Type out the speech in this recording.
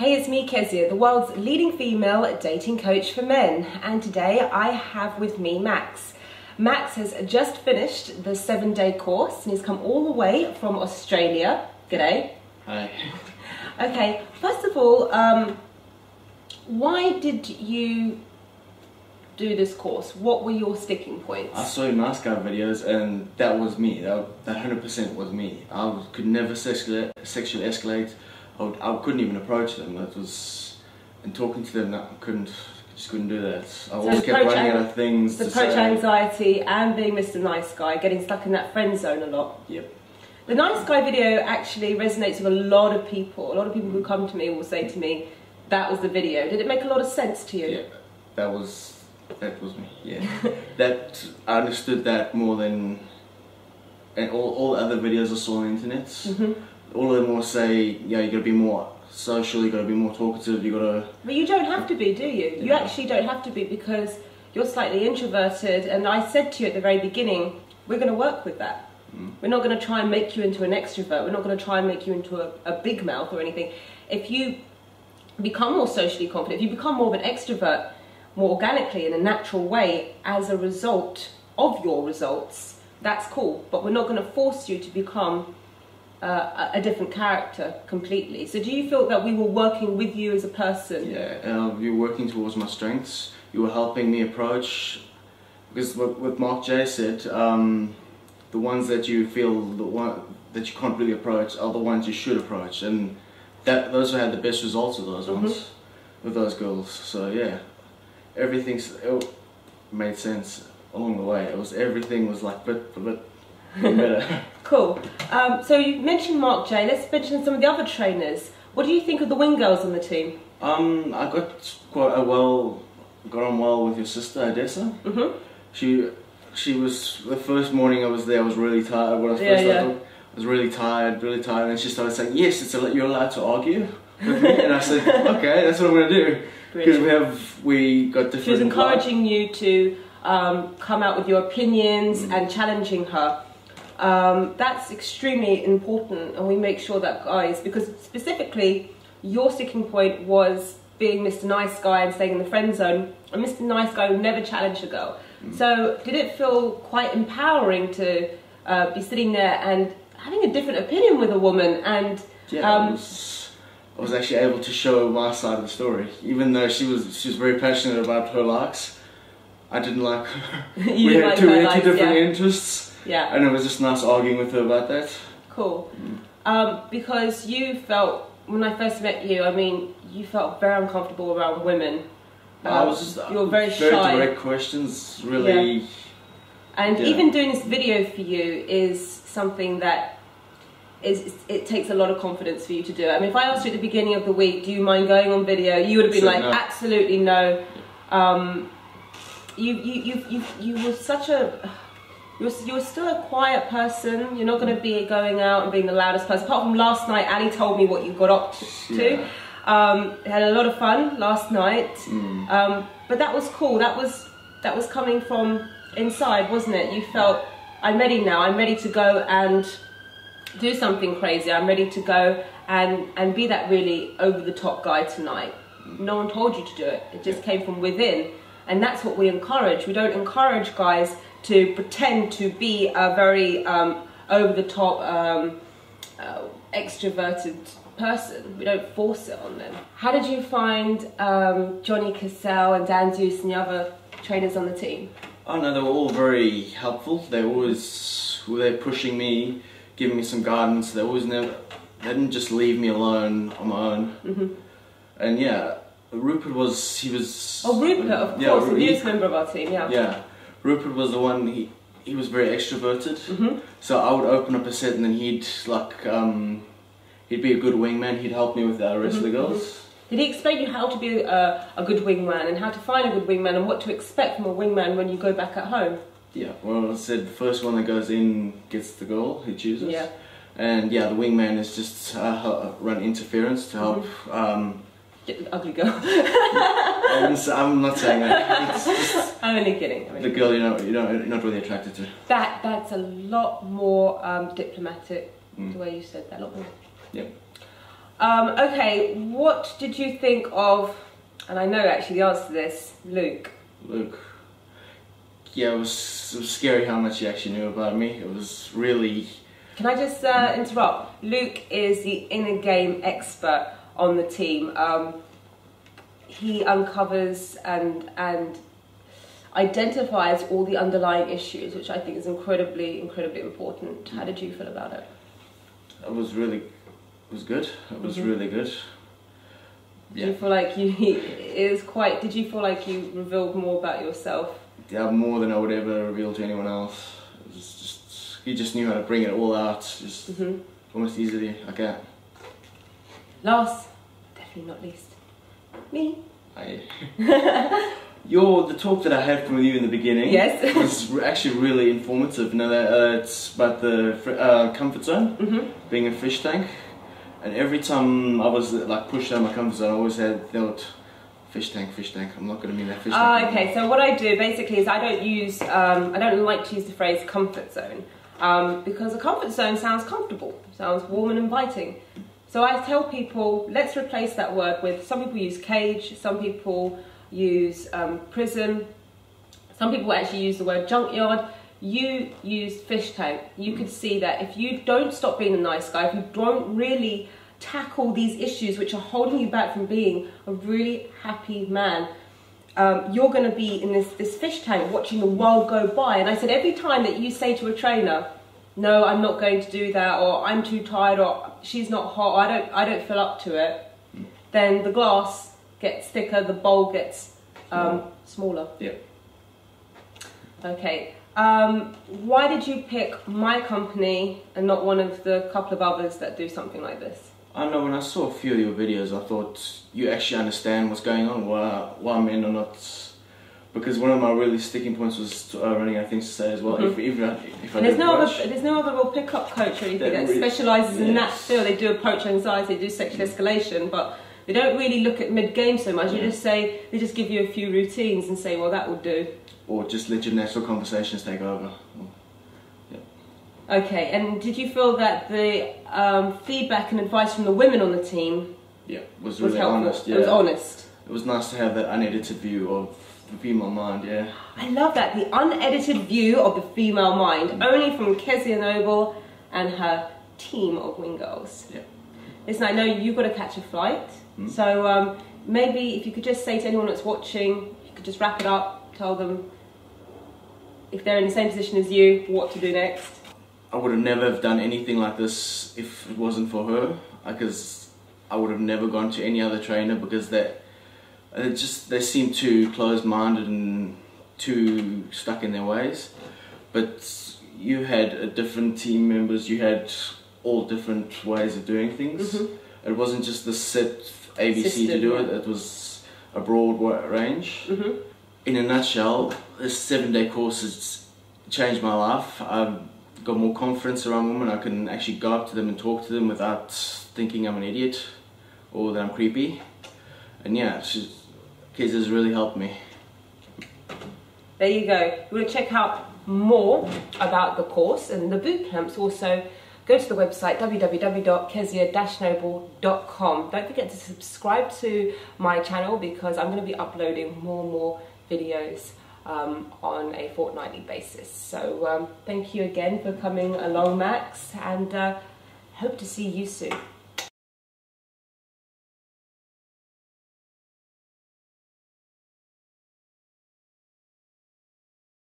Hey, it's me, Kezia, the world's leading female dating coach for men, and today I have with me Max. Max has just finished the 7-day course and he's come all the way from Australia. G'day. Hi. Okay, first of all, why did you do this course? What were your sticking points? I saw your nice guy videos and that was me. That 100% was me. I could never sexually escalate. I couldn't even approach them. That was, and talking to them, I just couldn't do that. I always kept running out of things. The approach anxiety and being Mr. Nice Guy, getting stuck in that friend zone a lot. Yep. The nice guy video actually resonates with a lot of people. A lot of people who come to me will say to me, that was the video. Did it make a lot of sense to you? Yeah, that was me. Yeah. That I understood that more than and all other videos I saw on the internet. All of them will say, yeah, you gotta be more social, you gotta be more talkative, you gotta... But you don't have to be, do you? You actually don't have to be, because you're slightly introverted, and I said to you at the very beginning, we're gonna work with that. We're not gonna try and make you into an extrovert, we're not gonna try and make you into a big mouth or anything. If you become more socially confident, if you become more of an extrovert, more organically, in a natural way, as a result of your results, that's cool. But we're not gonna force you to become a different character completely. So do you feel that we were working with you as a person? Yeah, you were working towards my strengths. You were helping me approach, because what Mark J said, the ones that you feel that you can't really approach are the ones you should approach, and those who had the best results of those ones with those girls. So yeah, it made sense along the way. Everything was like bit for bit better. Cool. So you mentioned Mark J. Let's mention some of the other trainers. What do you think of the wing girls on the team? I got on well with your sister, Odessa. She was, the first morning I was there, I was really tired. When I first started, I was really tired, and she started saying, yes, you're allowed to argue with me. And I said, okay, that's what I'm going to do. Because we got different... She was encouraging you to come out with your opinions and challenging her. That's extremely important, and we make sure that, guys, because specifically your sticking point was being Mr. Nice Guy and staying in the friend zone, and Mr. Nice Guy would never challenge a girl. So did it feel quite empowering to be sitting there and having a different opinion with a woman? And I was actually able to show my side of the story, even though she was very passionate about her likes. I didn't like her. We had two different interests. Yeah. And it was just nice arguing with her about that. Cool. Because you felt, when I first met you, I mean, you felt very uncomfortable around women. I was just, you were very shy. Very direct questions, really. Yeah. And even doing this video for you is something that it takes a lot of confidence for you to do. I mean, if I asked you at the beginning of the week, do you mind going on video? You would have been like, no. Absolutely no. You were such a... You were still a quiet person. You're not going to be going out and being the loudest person. Apart from last night, Ali told me what you got up to. Had a lot of fun last night. But that was cool. That was coming from inside, wasn't it? You felt, I'm ready now. I'm ready to go and do something crazy. I'm ready to go and be that really over-the-top guy tonight. No one told you to do it. It just came from within. And that's what we encourage. We don't encourage guys to pretend to be a very over-the-top, extroverted person. We don't force it on them. How did you find Johnny Cassell and Dan Zeus and the other trainers on the team? Oh no, they were all very helpful. They were pushing me, giving me some guidance. They didn't just leave me alone on my own. And yeah, Rupert was, Oh, Rupert, of course, the newest member of our team, Yeah, Rupert was the one, he was very extroverted. So I would open up a set and then he'd be a good wingman, he'd help me with the rest of the girls. Did he explain you how to be a good wingman and how to find a good wingman and what to expect from a wingman when you go back at home? Yeah, well, I said the first one that goes in gets the girl, he chooses. Yeah. And yeah, the wingman is just run interference to help get the ugly girl. I'm not saying that. It's just I'm only kidding. The girl you're not really attracted to. That's a lot more diplomatic. The way you said that, a lot more. Yep. Okay, what did you think of, and I know actually the answer to this, Luke? Luke. Yeah, it was scary how much he actually knew about me. It was really... Can I just interrupt? Luke is the inner game expert on the team. He uncovers and identifies all the underlying issues, which I think is incredibly important. How did you feel about it? It was good. It was really good. Yeah. Did you feel like did you feel like you revealed more about yourself? Yeah, more than I would ever reveal to anyone else. It was just, he just knew how to bring it all out, just almost easily. Okay. Last, definitely not least, me. The talk that I had from you in the beginning, yes, was actually really informative. It's about the comfort zone, being a fish tank, and every time I was like pushed out of my comfort zone, I always had thought, fish tank. I'm not going to be that fish tank. Okay, so what I do basically is I don't like to use the phrase comfort zone because a comfort zone sounds comfortable, sounds warm and inviting. So I tell people, let's replace that word with, some people use cage, some people use prison, some people actually use the word junkyard. You use fish tank. You could see that if you don't stop being a nice guy, if you don't really tackle these issues which are holding you back from being a really happy man, you're going to be in this fish tank watching the world go by. And I said, every time that you say to a trainer, no, I'm not going to do that, or I'm too tired, or she's not hot, or I don't feel up to it, then the glass gets thicker, the bowl gets smaller. Yeah. Okay. Why did you pick my company and not one of the couple of others that do something like this? I know, when I saw a few of your videos, I thought you actually understand what's going on, why men are not... Because one of my really sticking points was running out of things to say as well. If there's no other real pickup coach or anything that specialises in that field. They do approach anxiety, they do sexual escalation, but they don't really look at mid-game so much. They just give you a few routines and say, well, that will do. Or just let your natural conversations take over. Okay, and did you feel that the feedback and advice from the women on the team was really honest? Yeah. It was honest. It was nice to have that unedited view of the female mind, yeah. I love that, the unedited view of the female mind, only from Kezia Noble and her team of wing girls. Yeah. Listen, I know you've got to catch a flight, so maybe if you could just say to anyone that's watching, you could just wrap it up, tell them if they're in the same position as you, what to do next. I would have never have done anything like this if it wasn't for her, because I would have never gone to any other trainer, because they seem too closed-minded and too stuck in their ways. But you had different team members, you had all different ways of doing things. It wasn't just the set ABC system to do it, it was a broad range. In a nutshell, this 7-day course has changed my life. I've got more confidence around women. I can actually go up to them and talk to them without thinking I'm an idiot or that I'm creepy. And yeah, Kezia's really helped me. There you go. If you want to check out more about the course and the boot camps, also go to the website www.kezia-noble.com. Don't forget to subscribe to my channel, because I'm going to be uploading more and more videos on a fortnightly basis. So thank you again for coming along, Max, and hope to see you soon.